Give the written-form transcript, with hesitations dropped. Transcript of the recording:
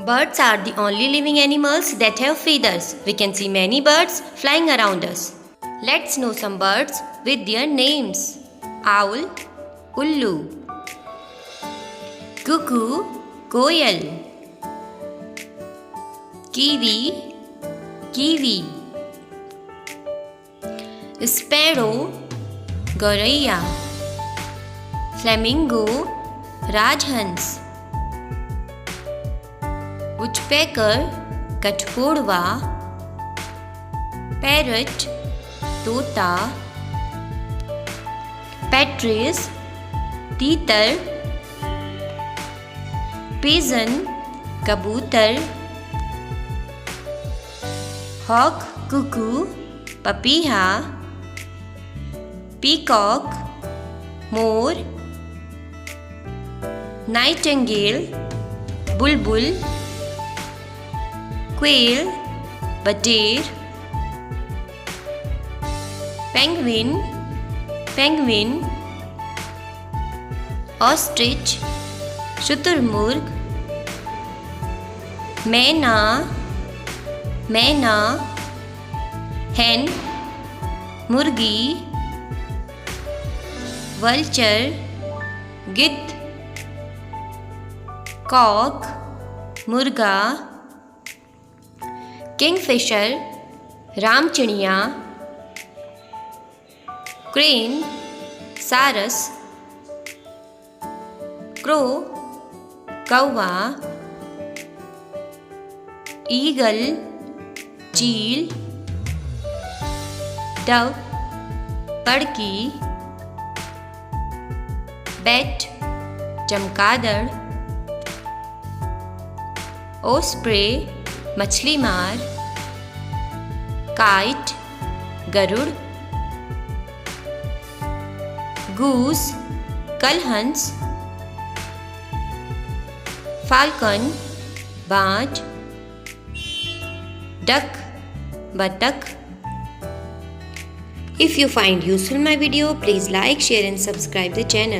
Birds are the only living animals that have feathers. We can see many birds flying around us. Let's know some birds with their names. Owl, ullu. Cuckoo, quail. Kiwi, kiwi. Sparrow, goraiya. Flamingo, rajhans. Woodpecker, kathkodwa. Parrot, तोता. Partridge, तीतर. Pigeon, कबूतर. Hawk, cuckoo, पपीहा. Peacock, मोर. Nightingale, बुलबुल. Quail, बटेर. Penguin, penguin. Ostrich, शुतुरमुर्ग. मैना, मैना. Hen, मुर्गी. Vulture, गिद्ध. Cock, मुर्गा. Kingfisher, रामचिड़िया. Crane, सारस. Crow, कौवा. Eagle, चील. Dove, पड़की. Bat, चमगादड़. Osprey, मछली मार. Kite, गरुड़. Goose, कलहंस. Falcon, बाज. Duck, बतख. If you find useful my video, please like, share and subscribe the channel.